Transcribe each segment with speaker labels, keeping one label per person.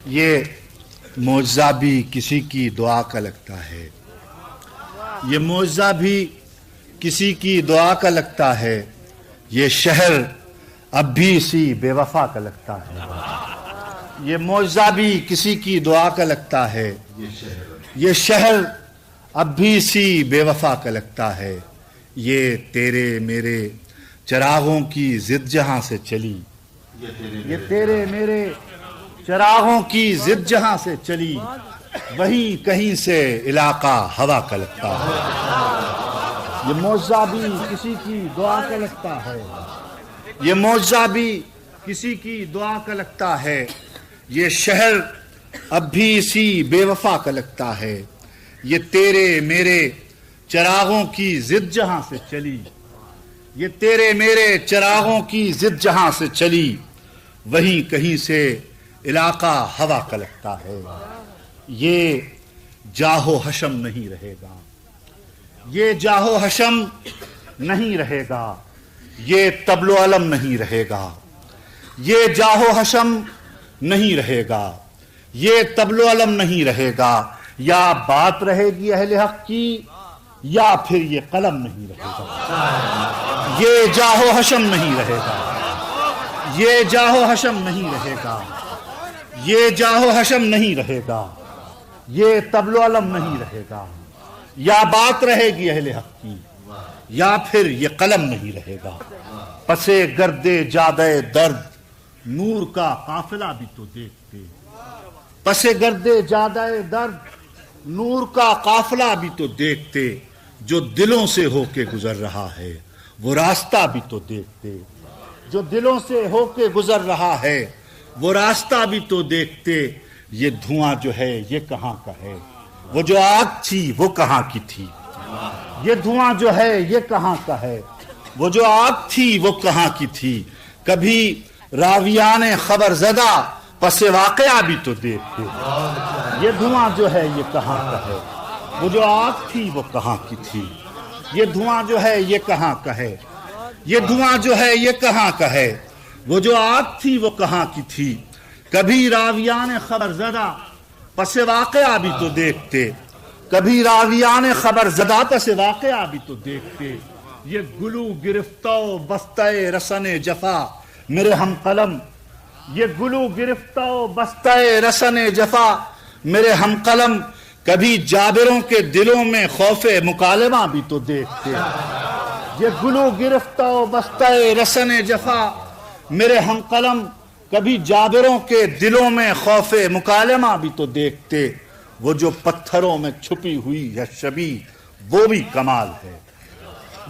Speaker 1: یہ معجزہ بھی کسی کی دعا کا لگتا ہے، یہ معجزہ بھی کسی کی دعا کا لگتا ہے، یہ شہر اب بھی اسی بے وفا کا لگتا ہے، یہ معجزہ بھی کسی کی دعا کا لگتا ہے، یہ شہر اب بھی اسی بے وفا کا لگتا ہے، یہ تیرے میرے چراغوں کی ضد جہاں سے چلی، یہ تیرے میرے چراغوں کی ضد جہاں سے چلی، وہیں کہیں سے علاقہ ہوا کا لگتا ہے، یہ معجزہ بھی کسی کی دعا کا لگتا ہے، یہ معجزہ بھی کسی کی دعا کا لگتا ہے، یہ شہر اب بھی اسی بے وفا کا لگتا ہے، یہ تیرے میرے چراغوں کی ضد جہاں سے چلی، یہ تیرے میرے چراغوں کی ضد جہاں سے چلی، وہیں کہیں سے علاقہ ہوا کا لگتا ہے، یہ جاہ و حشم نہیں رہے گا، یہ جاہ و حشم نہیں رہے گا، یہ طبل و علم نہیں رہے گا، یہ جاہ و حشم نہیں رہے گا، یہ طبل و علم نہیں رہے گا، یا بات رہے گی اہل حق کی یا پھر یہ قلم نہیں رہے گا، یہ جاہ و حشم نہیں رہے گا، یہ جاہ و حشم نہیں رہے گا، یہ جاہ و حشم نہیں رہے گا، یہ طبل و علم نہیں رہے گا، یا بات رہے گی اہل حق کی یا پھر یہ قلم نہیں رہے گا، پسے گرد جادہ درد نور کا قافلہ بھی تو دیکھتے، پسے گرد جادہ درد نور کا قافلہ بھی تو دیکھتے، جو دلوں سے ہو کے گزر رہا ہے وہ راستہ بھی تو دیکھتے، جو دلوں سے ہو کے گزر رہا ہے وہ راستہ بھی تو دیکھتے، یہ دھواں جو ہے یہ کہاں کا ہے، وہ جو آگ تھی وہ کہاں کی تھی، یہ دھواں جو ہے یہ کہاں کا ہے، وہ جو آگ تھی وہ کہاں کی تھی، کبھی راویان خبر زدہ پس واقعہ بھی تو دیکھتے، یہ دھواں جو ہے یہ کہاں کا ہے، وہ جو آگ تھی وہ کہاں کی تھی، یہ دھواں جو ہے یہ کہاں کا ہے، یہ دھواں جو ہے یہ کہاں کا ہے، وہ جو آگ تھی وہ کہاں کی تھی، کبھی راویان خبر زدہ پس واقعہ بھی تو دیکھتے، کبھی راویان خبر زدہ پس واقعہ بھی تو دیکھتے، یہ گلو گرفتہ و بستہ رسن جفا میرے ہم قلم، یہ گلو گرفتہ و بستہ رسن جفا میرے ہم قلم، کبھی جابروں کے دلوں میں خوف مکالمہ بھی تو دیکھتے، یہ گلو گرفتہ و بستہ رسن جفا میرے ہم قلم، کبھی جابروں کے دلوں میں خوف مکالمہ بھی تو دیکھتے، وہ جو پتھروں میں چھپی ہوئی ہے شبیہ وہ بھی کمال ہے،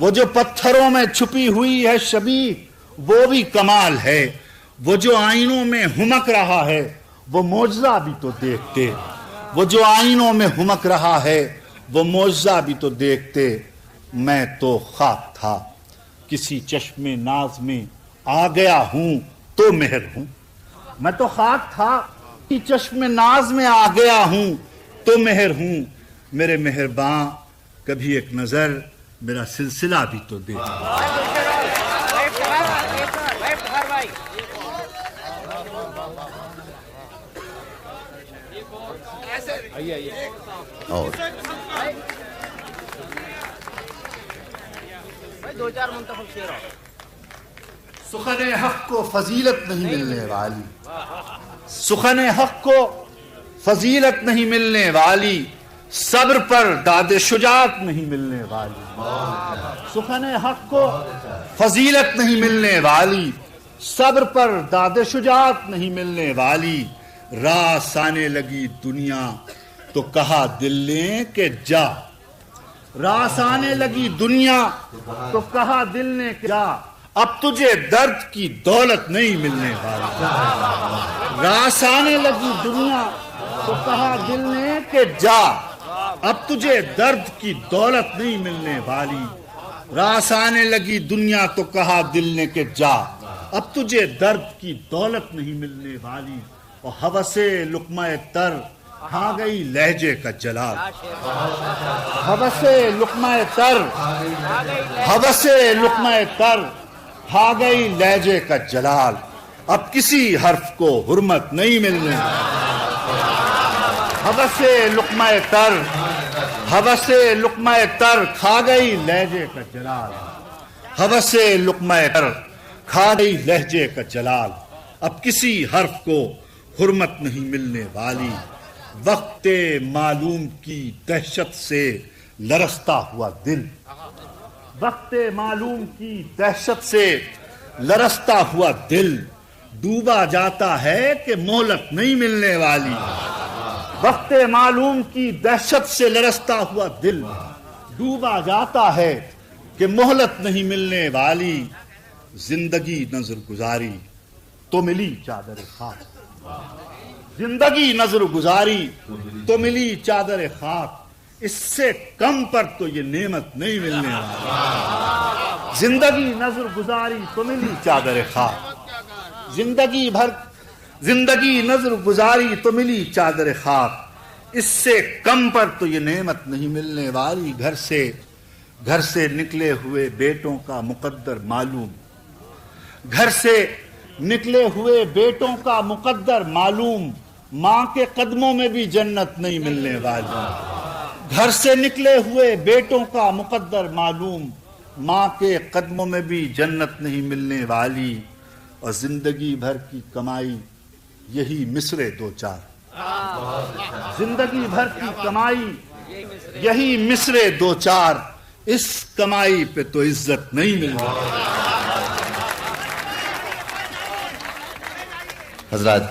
Speaker 1: وہ جو پتھروں میں چھپی ہوئی ہے شبیہ وہ بھی کمال ہے، وہ جو آئینوں میں ہمک رہا ہے وہ معجزہ بھی تو دیکھتے، وہ جو آئینوں میں ہمک رہا ہے وہ معجزہ بھی تو دیکھتے، میں تو خاک تھا کسی چشم ناز میں آ گیا ہوں تو مہر ہوں، میں تو خاک تھا کسی چشم ناز میں آ گیا ہوں تو مہر ہوں، میرے مہرباں کبھی ایک نظر میرا سلسلہ بھی تو دیکھ، اور سخن حق کو فضیلت نہیں ملنے والی، سخن حق کو فضیلت نہیں ملنے والی، صبر پر داد شجاعت نہیں ملنے والی، سخن حق کو فضیلت نہیں ملنے والی، صبر پر داد شجاعت نہیں ملنے والی، راس آنے لگی دنیا تو کہا دل نے کہ جا، راس آنے لگی دنیا تو کہا دل نے کہ جا، اب تجھے درد کی دولت نہیں ملنے والی، راس آنے لگی دنیا تو کہا دل نے کہ جا، اب تجھے درد کی دولت نہیں ملنے والی، راس آنے لگی دنیا تو کہا دل نے کہ جا، اب تجھے درد کی دولت نہیں ملنے والی، اور ہوس لقمہ تر کھا گئی لہجے کا جلال، ہوس لقمہ تر، ہوس لقمہ تر کھا گئی لہجے کا جلال، اب کسی حرف کو حرمت نہیں ملنے حوث لقمہ تر، حوث لقمہ تر کھا گئی لہجے کا جلال، حوث لقمہ تر کھا گئی لہجے کا جلال، اب کسی حرف کو حرمت نہیں ملنے والی، وقت معلوم کی دہشت سے لرزتا ہوا دل، وقت معلوم کی دہشت سے لرزتا ہوا دل، ڈوبا جاتا ہے کہ مہلت نہیں ملنے والی، وقت معلوم کی دہشت سے لرزتا ہوا دل، ڈوبا جاتا ہے کہ مہلت نہیں ملنے والی، زندگی نظر گزاری تو ملی چادر خاک، زندگی نظر گزاری تو ملی چادر خاک، اس سے کم پر تو یہ نعمت نہیں ملنے والی، زندگی نظر گزاری تو ملی چادر خاک، زندگی نظر گزاری تو ملی چادر خاک، اس سے کم پر تو یہ نعمت نہیں ملنے والی، گھر سے نکلے ہوئے بیٹوں کا مقدر معلوم، گھر سے نکلے ہوئے بیٹوں کا مقدر معلوم، ماں کے قدموں میں بھی جنت نہیں ملنے والی، گھر سے نکلے ہوئے بیٹوں کا مقدر معلوم، ماں کے قدموں میں بھی جنت نہیں ملنے والی، اور زندگی بھر کی کمائی یہی مصرے دو چار، زندگی بھر کی کمائی یہی مصرے دو چار، اس کمائی پہ تو عزت نہیں ملتی۔
Speaker 2: حضرات